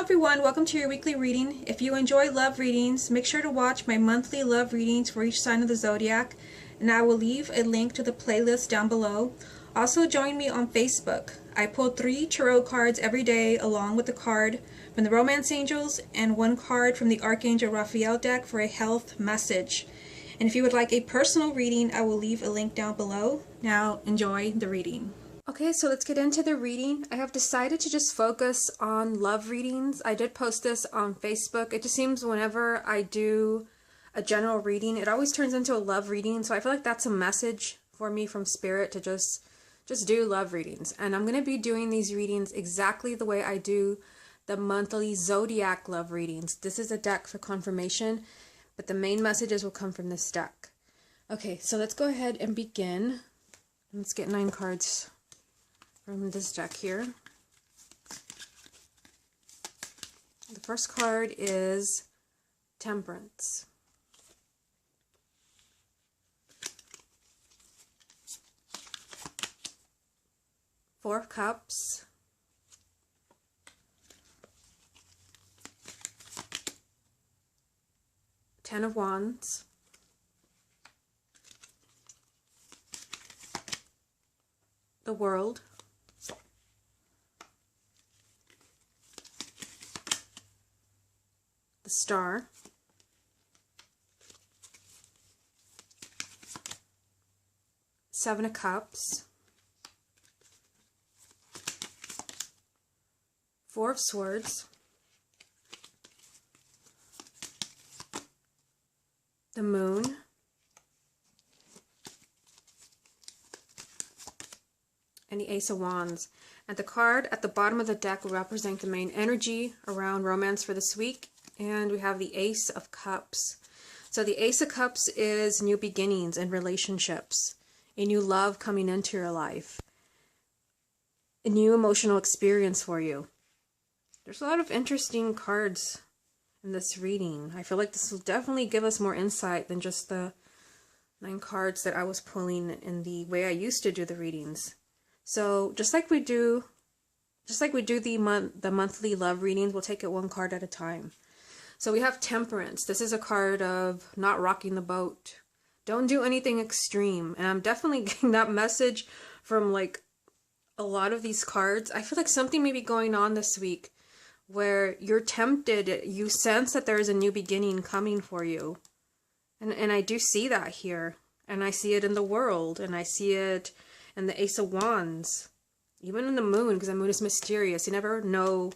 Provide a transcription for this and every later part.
everyone, welcome to your weekly reading. If you enjoy love readings, make sure to watch my monthly love readings for each sign of the zodiac, and I will leave a link to the playlist down below. Also join me on Facebook. I pull 3 tarot cards every day along with a card from the Romance Angels and 1 card from the Archangel Raphael deck for a health message. And if you would like a personal reading, I will leave a link down below. Now enjoy the reading. Okay, so let's get into the reading. I have decided to just focus on love readings. I did post this on Facebook. It just seems whenever I do a general reading, it always turns into a love reading. So I feel like that's a message for me from Spirit to just do love readings. And I'm going to be doing these readings exactly the way I do the monthly zodiac love readings. This is a deck for confirmation, but the main messages will come from this deck. Okay, so let's go ahead and begin. Let's get 9 cards from this deck here. The first card is Temperance. Four of Cups. Ten of Wands. The World. The Star. Seven of Cups. Four of Swords. The Moon. And the Ace of Wands. And the card at the bottom of the deck will represent the main energy around romance for this week. And we have the Ace of Cups. So the Ace of Cups is new beginnings and relationships, a new love coming into your life, a new emotional experience for you. There's a lot of interesting cards in this reading. I feel like this will definitely give us more insight than just the 9 cards that I was pulling in the way I used to do the readings. So just like we do the monthly love readings, we'll take it 1 card at a time. So we have Temperance. This is a card of not rocking the boat. Don't do anything extreme. And I'm definitely getting that message from like a lot of these cards. I feel like something may be going on this week where you're tempted, you sense that there is a new beginning coming for you. And I do see that here. And I see it in the World. And I see it in the Ace of Wands. Even in the Moon, because the Moon is mysterious. You never know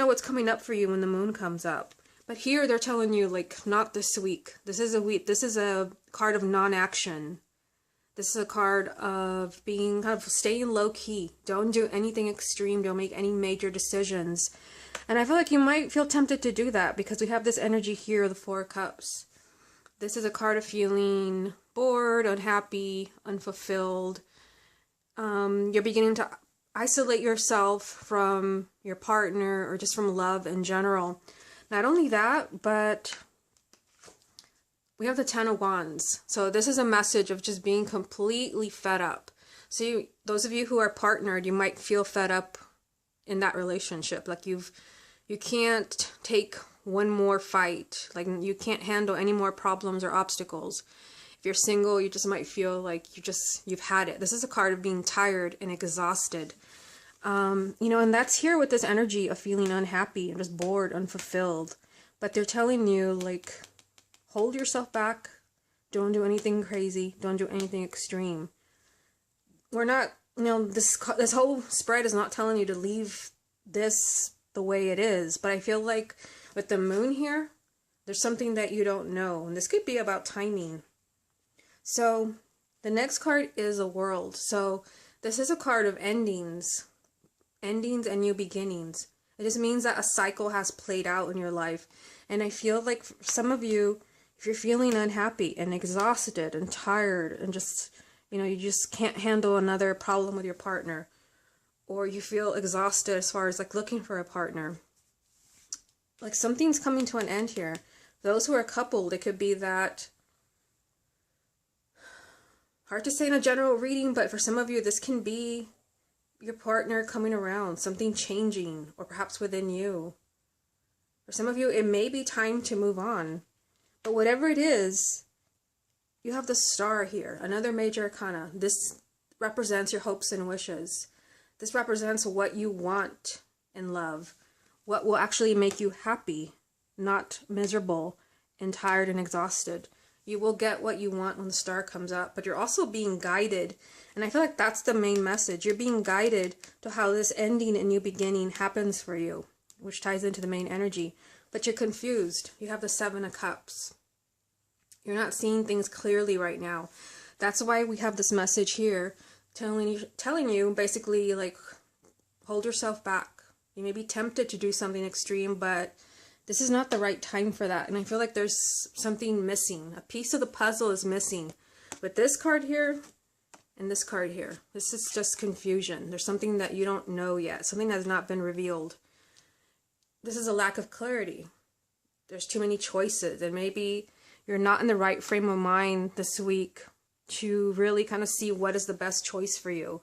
what's coming up for you when the Moon comes up. But here they're telling you, like, not this week. This is a card of non-action. This is a card of being kind of staying low-key. Don't do anything extreme. Don't make any major decisions. And I feel like you might feel tempted to do that because we have this energy here, the Four of Cups. This is a card of feeling bored, unhappy, unfulfilled. You're beginning to isolate yourself from your partner or just from love in general. Not only that, but we have the Ten of Wands. So this is a message of just being completely fed up. So those of you who are partnered, you might feel fed up in that relationship. Like you can't take one more fight. Like you can't handle any more problems or obstacles. If you're single, you just might feel like you've had it. This is a card of being tired and exhausted. And that's here with this energy of feeling unhappy and just bored, unfulfilled. But they're telling you, like, hold yourself back. Don't do anything crazy. Don't do anything extreme. We're not, this whole spread is not telling you to leave this the way it is. But I feel like with the Moon here, there's something that you don't know. And this could be about timing. So the next card is a World. So this is a card of endings and new beginnings. It just means that a cycle has played out in your life. And I feel like for some of you, if you're feeling unhappy and exhausted and tired and just, you just can't handle another problem with your partner, or you feel exhausted as far as like looking for a partner, like something's coming to an end here. Those who are coupled, it could be that hard to say in a general reading, but for some of you, this can be your partner coming around, something changing, or perhaps within you. For some of you, it may be time to move on. But whatever it is, you have the Star here, another major arcana. This represents your hopes and wishes. This represents what you want in love, what will actually make you happy, not miserable and tired and exhausted. You will get what you want when the Star comes up, but you're also being guided. And I feel like that's the main message. You're being guided to how this ending and new beginning happens for you, which ties into the main energy. But you're confused. You have the Seven of Cups. You're not seeing things clearly right now. That's why we have this message here telling you basically, like, hold yourself back. You may be tempted to do something extreme, but this is not the right time for that. And I feel like there's something missing. A piece of the puzzle is missing. With this card here and this card here, this is just confusion. There's something that you don't know yet. Something that has not been revealed. This is a lack of clarity. There's too many choices, and maybe you're not in the right frame of mind this week to really kind of see what is the best choice for you.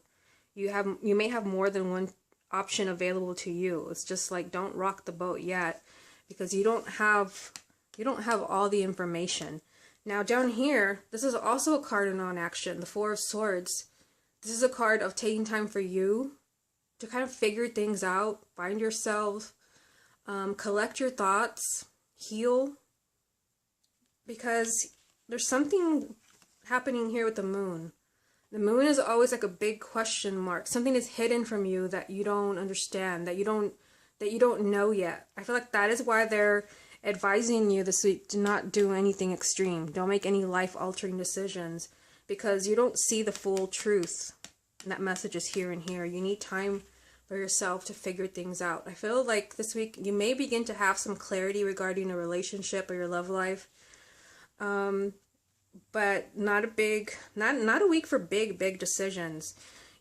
You may have more than one option available to you. It's just like, don't rock the boat yet, because you don't have all the information. Now down here, this is also a card of non-action, the Four of Swords. This is a card of taking time for you to kind of figure things out, find yourself, collect your thoughts, heal, because there's something happening here with the Moon. The Moon is always like a big question mark. Something is hidden from you that you don't understand, that you don't know yet. I feel like that is why they're advising you this week to not do anything extreme. Don't make any life-altering decisions, because you don't see the full truth. And that message is here and here. You need time for yourself to figure things out. I feel like this week you may begin to have some clarity regarding a relationship or your love life. But not a week for big decisions.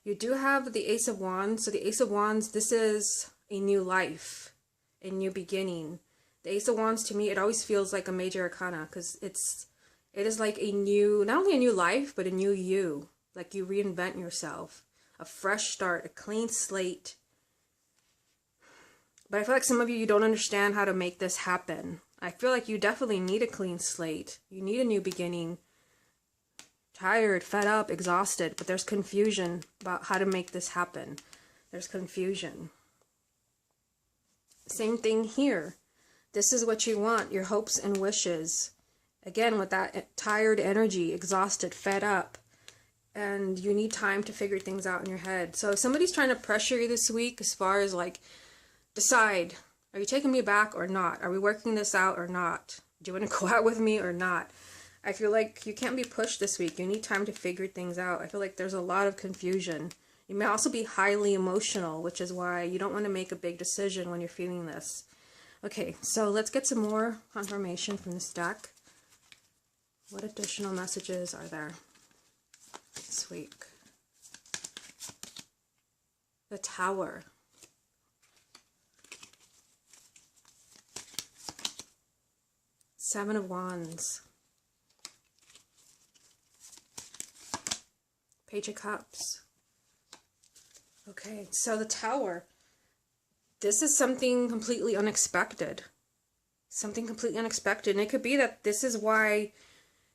You do have the Ace of Wands. So the Ace of Wands, this is a new life, a new beginning. The Ace of Wands, to me, it always feels like a major arcana, because it is like a new, not only a new life, but a new you. Like you reinvent yourself, a fresh start, a clean slate. But I feel like some of you don't understand how to make this happen. I feel like you definitely need a clean slate. You need a new beginning. Tired, fed up, exhausted, but there's confusion about how to make this happen. There's confusion. Same thing here. This is what you want, your hopes and wishes. Again, with that tired energy, exhausted, fed up, and you need time to figure things out in your head. So if somebody's trying to pressure you this week as far as like, decide, are you taking me back or not? Are we working this out or not? Do you want to go out with me or not? I feel like you can't be pushed this week. You need time to figure things out. I feel like there's a lot of confusion. You may also be highly emotional, which is why you don't want to make a big decision when you're feeling this. Okay, so let's get some more confirmation from this deck. What additional messages are there this week? The Tower. Seven of Wands. Page of Cups. Okay, so the Tower. This is something completely unexpected. Something completely unexpected. And it could be that this is why,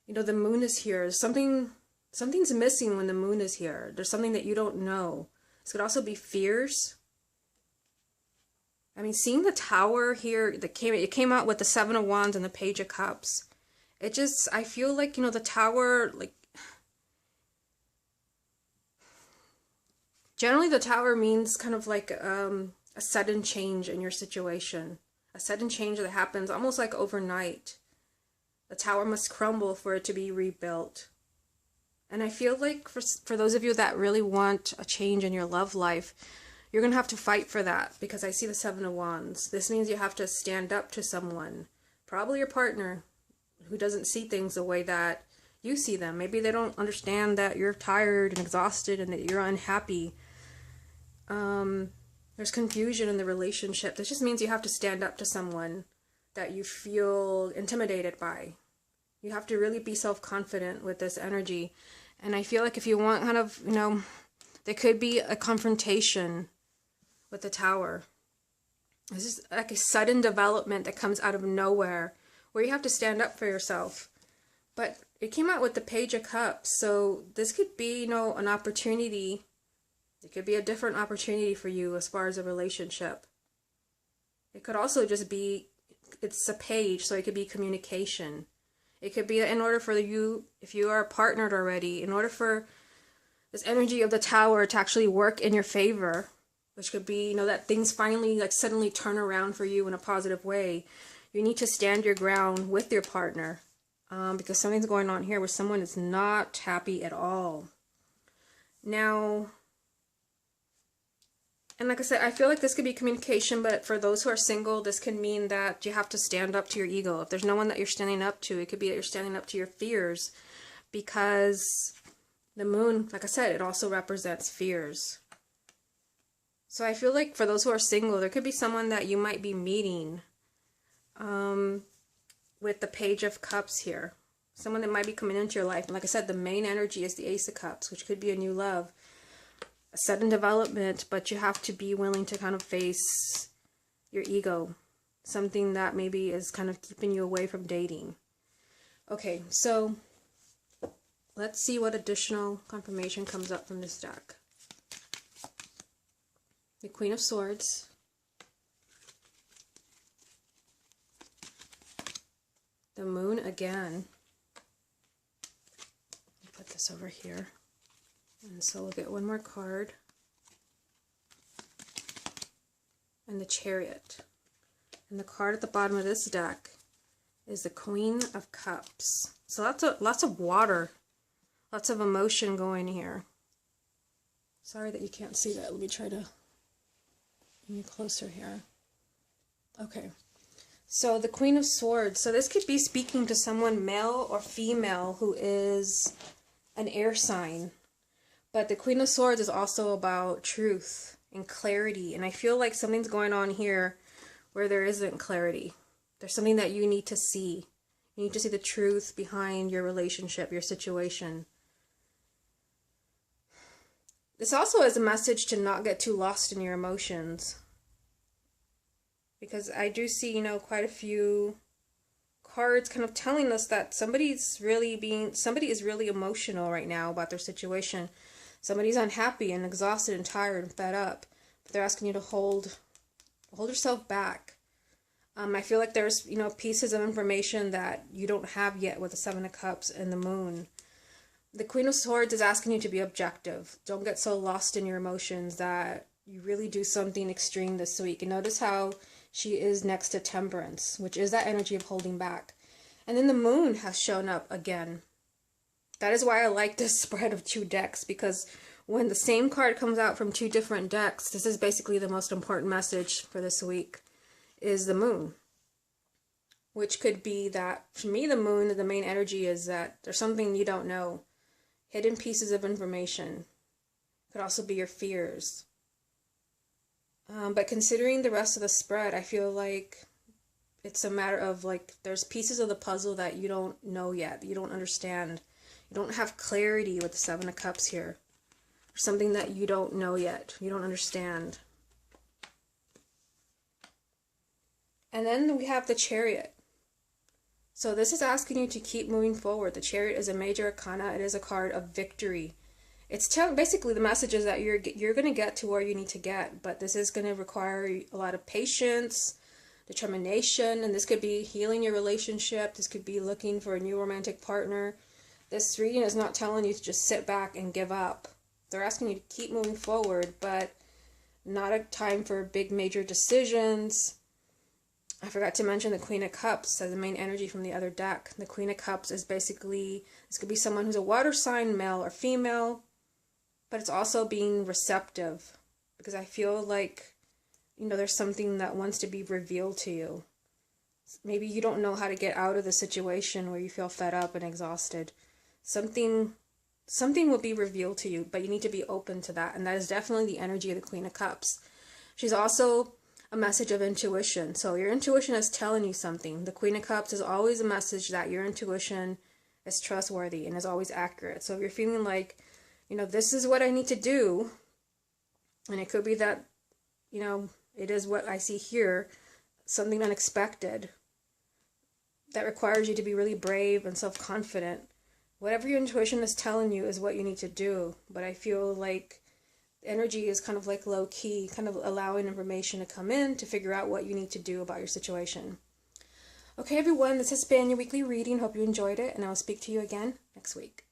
you know, the Moon is here. Something's missing when the Moon is here. There's something that you don't know. This could also be fears. I mean, seeing the Tower here, it came out with the Seven of Wands and the Page of Cups. It just, I feel like, you know, the Tower, like, generally the Tower means kind of like a sudden change in your situation. A sudden change that happens almost like overnight. The Tower must crumble for it to be rebuilt. And I feel like for those of you that really want a change in your love life, you're going to have to fight for that, because I see the Seven of Wands. This means you have to stand up to someone, probably your partner, who doesn't see things the way that you see them. Maybe they don't understand that you're tired and exhausted and that you're unhappy. There's confusion in the relationship. This just means you have to stand up to someone that you feel intimidated by. You have to really be self-confident with this energy. And I feel like if you want kind of, you know, There could be a confrontation with the Tower. This is like a sudden development that comes out of nowhere where you have to stand up for yourself. But it came out with the Page of Cups, so this could be, you know, an opportunity. It could be a different opportunity for you as far as a relationship. It could also just be, it's a page, so it could be communication. It could be in order for you, if you are partnered already, in order for this energy of the Tower to actually work in your favor, which could be, you know, that things finally like suddenly turn around for you in a positive way. You need to stand your ground with your partner. Because something's going on here where someone is not happy at all. Now, and like I said, I feel like this could be communication, but for those who are single, this can mean that you have to stand up to your ego. If there's no one that you're standing up to, it could be that you're standing up to your fears, because the moon, like I said, it also represents fears. So I feel like for those who are single, there could be someone that you might be meeting, with the Page of Cups here. Someone that might be coming into your life. And like I said, the main energy is the Ace of Cups, which could be a new love. A sudden development, but you have to be willing to kind of face your ego. Something that maybe is kind of keeping you away from dating. Okay, so let's see what additional confirmation comes up from this deck. The Queen of Swords. The Moon again. Put this over here. And so we'll get one more card. And the Chariot. And the card at the bottom of this deck is the Queen of Cups. So lots of water. Lots of emotion going here. Sorry that you can't see that. Let me try to bring you closer here. Okay. So the Queen of Swords. So this could be speaking to someone, male or female, who is an air sign. But the Queen of Swords is also about truth and clarity. And I feel like something's going on here where there isn't clarity. There's something that you need to see. You need to see the truth behind your relationship, your situation. This also is a message to not get too lost in your emotions. Because I do see, you know, quite a few cards kind of telling us that somebody is really emotional right now about their situation. Somebody's unhappy and exhausted and tired and fed up. But they're asking you to hold yourself back. I feel like there's, you know, pieces of information that you don't have yet with the Seven of Cups and the Moon. The Queen of Swords is asking you to be objective. Don't get so lost in your emotions that you really do something extreme this week. And notice how she is next to Temperance, which is that energy of holding back. And then the Moon has shown up again. That is why I like this spread of two decks, because when the same card comes out from two different decks, this is basically the most important message for this week, is the Moon. Which could be that, for me, the Moon, the main energy is that there's something you don't know. Hidden pieces of information. Could also be your fears. But considering the rest of the spread, I feel like it's a matter of, like, there's pieces of the puzzle that you don't know yet, you don't understand. You don't have clarity with the Seven of Cups here. Or something that you don't know yet, you don't understand. And then we have the Chariot. So this is asking you to keep moving forward. The Chariot is a major arcana. It is a card of victory. It's basically the message is that you're going to get to where you need to get, but this is going to require a lot of patience, determination, and this could be healing your relationship. This could be looking for a new romantic partner. This reading is not telling you to just sit back and give up. They're asking you to keep moving forward, but not a time for big major decisions. I forgot to mention the Queen of Cups as the main energy from the other deck. The Queen of Cups is basically, this could be someone who's a water sign, male or female, but it's also being receptive, because I feel like, you know, there's something that wants to be revealed to you. Maybe you don't know how to get out of the situation where you feel fed up and exhausted. Something will be revealed to you, but you need to be open to that, and that is definitely the energy of the Queen of Cups. She's also a message of intuition. So your intuition is telling you something. The Queen of Cups is always a message that your intuition is trustworthy and is always accurate. So if you're feeling like you know, this is what I need to do. And it could be that, you know, it is what I see here, something unexpected that requires you to be really brave and self-confident. Whatever your intuition is telling you is what you need to do. But I feel like energy is kind of like low-key, kind of allowing information to come in to figure out what you need to do about your situation. Okay, everyone, this has been your weekly reading. Hope you enjoyed it, and I'll speak to you again next week.